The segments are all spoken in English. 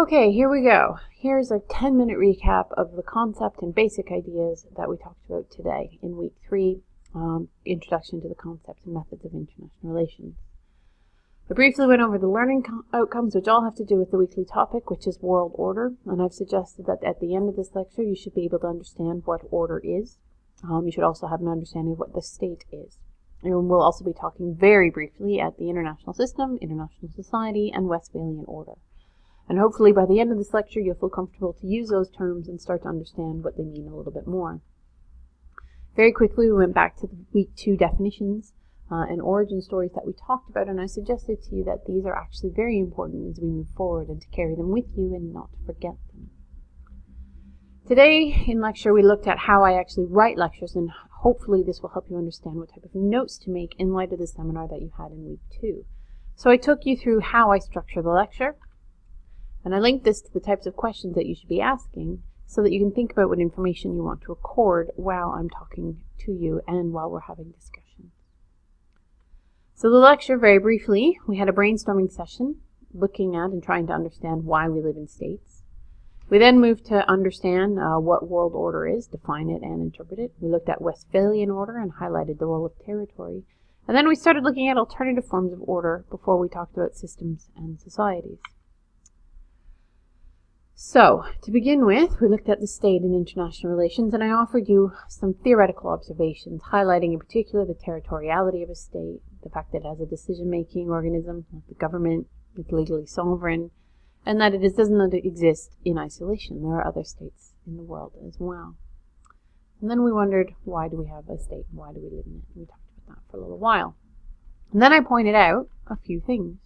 Okay, here we go. Here's a 10-minute recap of the concept and basic ideas that we talked about today in week 3, Introduction to the Concepts and Methods of International Relations. I briefly went over the learning outcomes, which all have to do with the weekly topic, which is world order, and I've suggested that at the end of this lecture you should be able to understand what order is. You should also have an understanding of what the state is. And we'll also be talking very briefly at the international system, international society, and Westphalian order. And hopefully by the end of this lecture you'll feel comfortable to use those terms and start to understand what they mean a little bit more. Very quickly we went back to the week 2 definitions and origin stories that we talked about, and I suggested to you that these are actually very important as we move forward and to carry them with you and not to forget them. Today in lecture we looked at how I actually write lectures, and hopefully this will help you understand what type of notes to make in light of the seminar that you had in week 2. So I took you through how I structure the lecture, and I linked this to the types of questions that you should be asking so that you can think about what information you want to record while I'm talking to you and while we're having discussion. So the lecture, very briefly, we had a brainstorming session looking at and trying to understand why we live in states. We then moved to understand what world order is, define it and interpret it. We looked at Westphalian order and highlighted the role of territory. And then we started looking at alternative forms of order before we talked about systems and societies. So, to begin with, we looked at the state in international relations, and I offered you some theoretical observations, highlighting in particular the territoriality of a state, the fact that it has a decision-making organism, like the government, is legally sovereign, and that it doesn't exist in isolation. There are other states in the world as well. And then we wondered, why do we have a state? Why do we live in it? We talked about that for a little while. And then I pointed out a few things.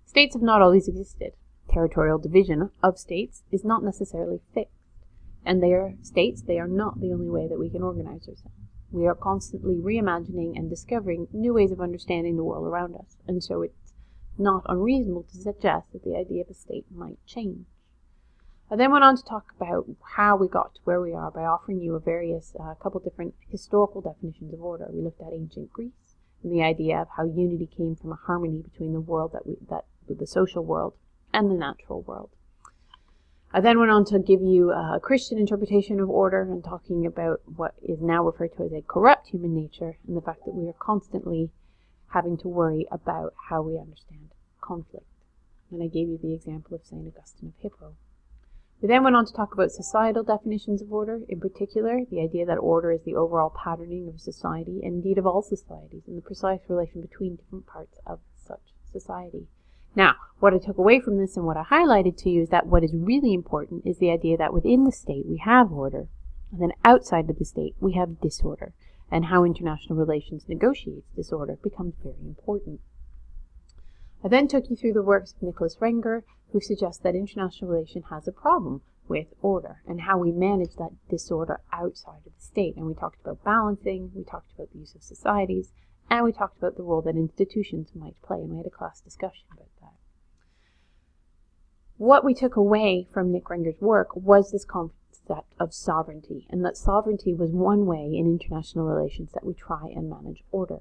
States have not always existed. Territorial division of states is not necessarily fixed, and they are states. They are not the only way that we can organize ourselves. We are constantly reimagining and discovering new ways of understanding the world around us, and so it's not unreasonable to suggest that the idea of a state might change. I then went on to talk about how we got to where we are by offering you a couple different historical definitions of order. We looked at ancient Greece and the idea of how unity came from a harmony between the world the social world and the natural world. I then went on to give you a Christian interpretation of order and talking about what is now referred to as a corrupt human nature and the fact that we are constantly having to worry about how we understand conflict. And I gave you the example of St. Augustine of Hippo. We then went on to talk about societal definitions of order, in particular the idea that order is the overall patterning of society and indeed of all societies and the precise relation between different parts of such society. Now, what I took away from this and what I highlighted to you is that what is really important is the idea that within the state we have order, and then outside of the state we have disorder, and how international relations negotiates disorder becomes very important. I then took you through the works of Nicholas Renger, who suggests that international relation has a problem with order, and how we manage that disorder outside of the state. And we talked about balancing, we talked about the use of societies, and we talked about the role that institutions might play, and we had a class discussion about that. What we took away from Nick Renger's work was this concept of sovereignty, and that sovereignty was one way in international relations that we try and manage order.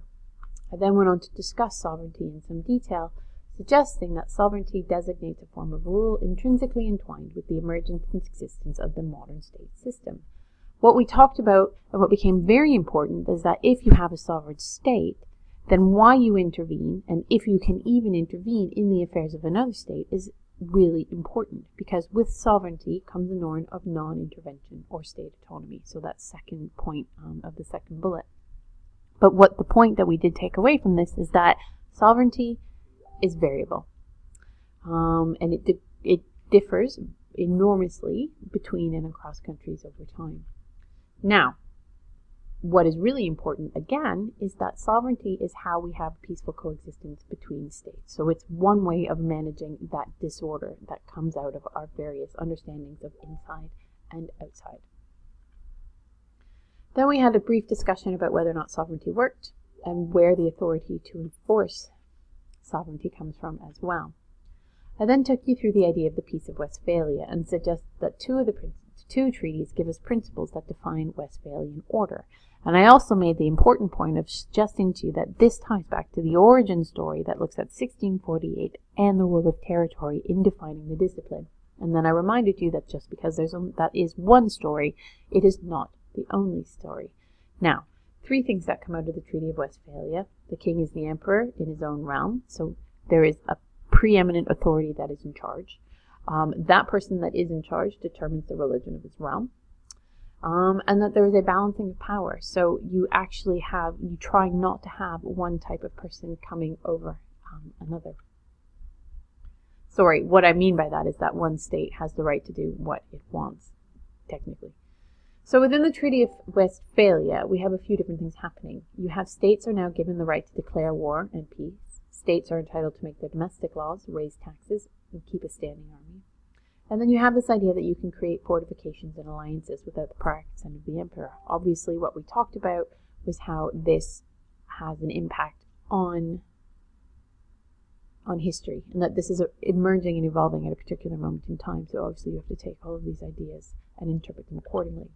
I then went on to discuss sovereignty in some detail, suggesting that sovereignty designates a form of rule intrinsically entwined with the emergence and existence of the modern state system. What we talked about and what became very important is that if you have a sovereign state, then why you intervene, and if you can even intervene in the affairs of another state, is really important, because with sovereignty comes the norm of non-intervention or state autonomy. So that's second point of the second bullet. But what the point that we did take away from this is that sovereignty is variable, and it differs enormously between and across countries over time. Now, what is really important, again, is that sovereignty is how we have peaceful coexistence between states. So it's one way of managing that disorder that comes out of our various understandings of inside and outside. Then we had a brief discussion about whether or not sovereignty worked and where the authority to enforce sovereignty comes from as well. I then took you through the idea of the Peace of Westphalia and suggested that two treaties give us principles that define Westphalian order. And I also made the important point of suggesting to you that this ties back to the origin story that looks at 1648 and the role of territory in defining the discipline. And then I reminded you that just because that is one story, it is not the only story. Now, 3 things that come out of the Treaty of Westphalia. The king is the emperor in his own realm, so there is a preeminent authority that is in charge. That person that is in charge determines the religion of his realm. And that there is a balancing of power. So you try not to have one type of person coming over another. Sorry, what I mean by that is that one state has the right to do what it wants, technically. So within the Treaty of Westphalia, we have a few different things happening. You have states are now given the right to declare war and peace. States are entitled to make their domestic laws, raise taxes, and keep a standing army. And then you have this idea that you can create fortifications and alliances without the prior consent of the emperor. Obviously, what we talked about was how this has an impact on history, and that this is emerging and evolving at a particular moment in time. So obviously you have to take all of these ideas and interpret them accordingly.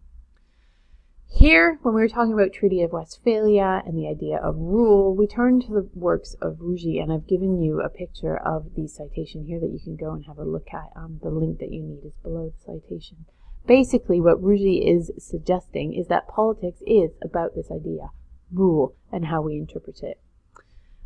Here, when we were talking about Treaty of Westphalia and the idea of rule, we turn to the works of Ruggie, and I've given you a picture of the citation here that you can go and have a look at. The link that you need is below the citation. Basically, what Ruggie is suggesting is that politics is about this idea, rule, and how we interpret it.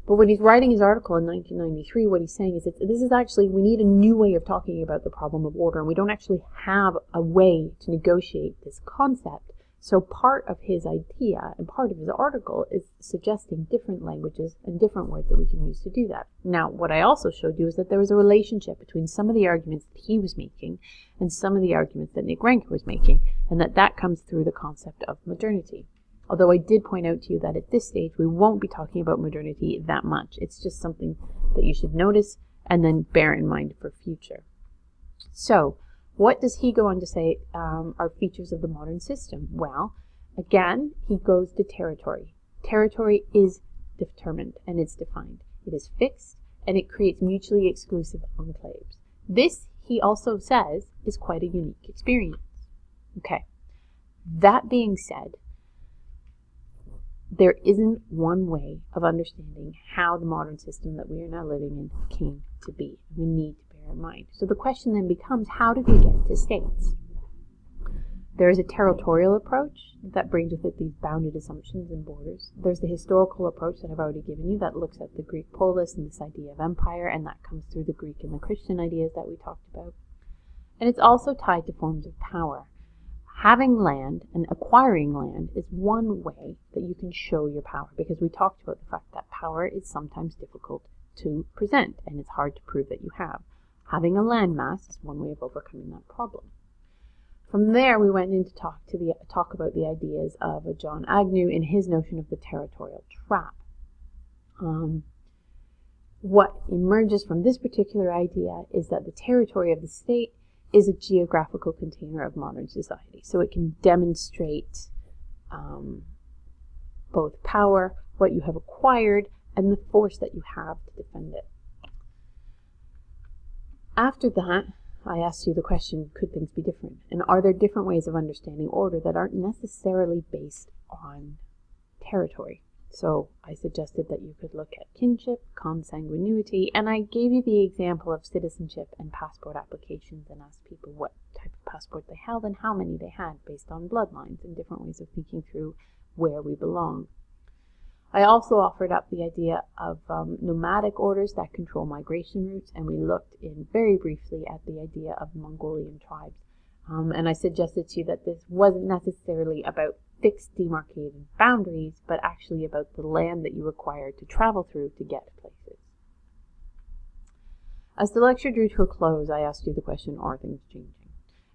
But when he's writing his article in 1993, what he's saying is that this is actually, we need a new way of talking about the problem of order, and we don't actually have a way to negotiate this concept. So part of his idea and part of his article is suggesting different languages and different words that we can use to do that. Now, what I also showed you is that there was a relationship between some of the arguments that he was making and some of the arguments that Nick Rankin was making, and that comes through the concept of modernity. Although I did point out to you that at this stage we won't be talking about modernity that much. It's just something that you should notice and then bear in mind for future. So, what does he go on to say are features of the modern system? Well, again, he goes to territory. Territory is determined and it's defined. It is fixed and it creates mutually exclusive enclaves. This, he also says, is quite a unique experience. Okay. That being said, there isn't one way of understanding how the modern system that we are now living in came to be. We need to bear in mind. So the question then becomes, how did we get to states? There is a territorial approach that brings with it these bounded assumptions and borders. There's the historical approach that I've already given you that looks at the Greek polis and this idea of empire, and that comes through the Greek and the Christian ideas that we talked about. And it's also tied to forms of power. Having land and acquiring land is one way that you can show your power, because we talked about the fact that power is sometimes difficult to present and it's hard to prove that you have. Having a landmass is one way of overcoming that problem. From there, we went in to talk about the ideas of John Agnew in his notion of the territorial trap. What emerges from this particular idea is that the territory of the state is a geographical container of modern society. So it can demonstrate both power, what you have acquired, and the force that you have to defend it. After that, I asked you the question, could things be different? And are there different ways of understanding order that aren't necessarily based on territory? So I suggested that you could look at kinship, consanguinity, and I gave you the example of citizenship and passport applications and asked people what type of passport they held and how many they had based on bloodlines and different ways of thinking through where we belong. I also offered up the idea of nomadic orders that control migration routes, and we looked in very briefly at the idea of Mongolian tribes. And I suggested to you that this wasn't necessarily about fixed demarcated boundaries, but actually about the land that you required to travel through to get to places. As the lecture drew to a close, I asked you the question, are things changing?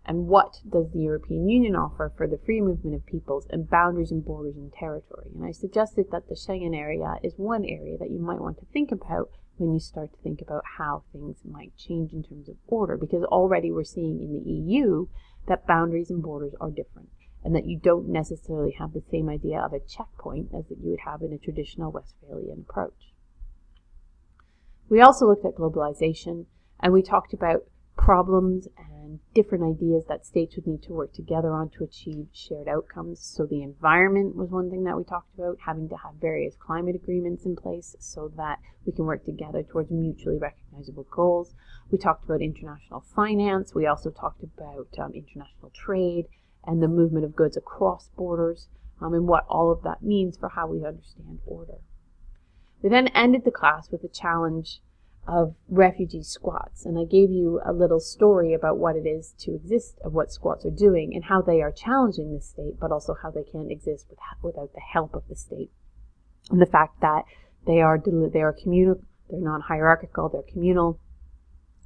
And what does the European Union offer for the free movement of peoples and boundaries and borders and territory? And I suggested that the Schengen area is one area that you might want to think about when you start to think about how things might change in terms of order, because already we're seeing in the EU that boundaries and borders are different, and that you don't necessarily have the same idea of a checkpoint as that you would have in a traditional Westphalian approach. We also looked at globalization, and we talked about problems and different ideas that states would need to work together on to achieve shared outcomes. So the environment was one thing that we talked about, having to have various climate agreements in place so that we can work together towards mutually recognizable goals. We talked about international finance. We also talked about international trade and the movement of goods across borders, and what all of that means for how we understand order. We then ended the class with a challenge of refugee squats, and I gave you a little story about what it is to exist, of what squats are doing and how they are challenging the state, but also how they can't exist without the help of the state, and the fact that they are communal, they're non-hierarchical, they're communal,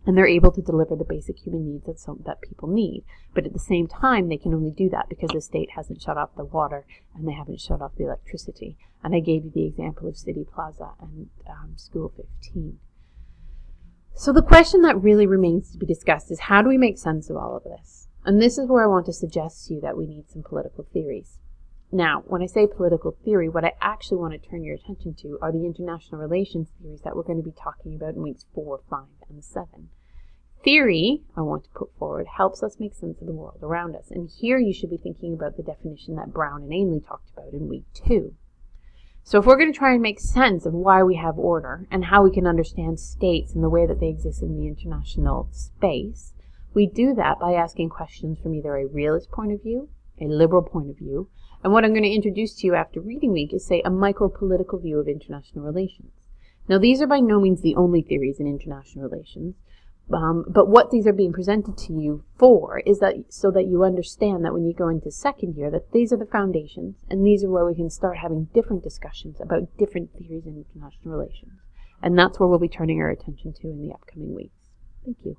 and they're able to deliver the basic human needs that people need. But at the same time, they can only do that because the state hasn't shut off the water and they haven't shut off the electricity. And I gave you the example of City Plaza and School 15. So the question that really remains to be discussed is, how do we make sense of all of this? And this is where I want to suggest to you that we need some political theories. Now, when I say political theory, what I actually want to turn your attention to are the international relations theories that we're going to be talking about in weeks 4, 5, and 7. Theory, I want to put forward, helps us make sense of the world around us. And here you should be thinking about the definition that Brown and Ainley talked about in week 2. So if we're going to try and make sense of why we have order and how we can understand states and the way that they exist in the international space, we do that by asking questions from either a realist point of view, a liberal point of view, and what I'm going to introduce to you after reading week is, say, a micro-political view of international relations. Now, these are by no means the only theories in international relations, but what these are being presented to you for is that so that you understand that when you go into second year, that these are the foundations, and these are where we can start having different discussions about different theories in international relations. And that's where we'll be turning our attention to in the upcoming weeks. Thank you.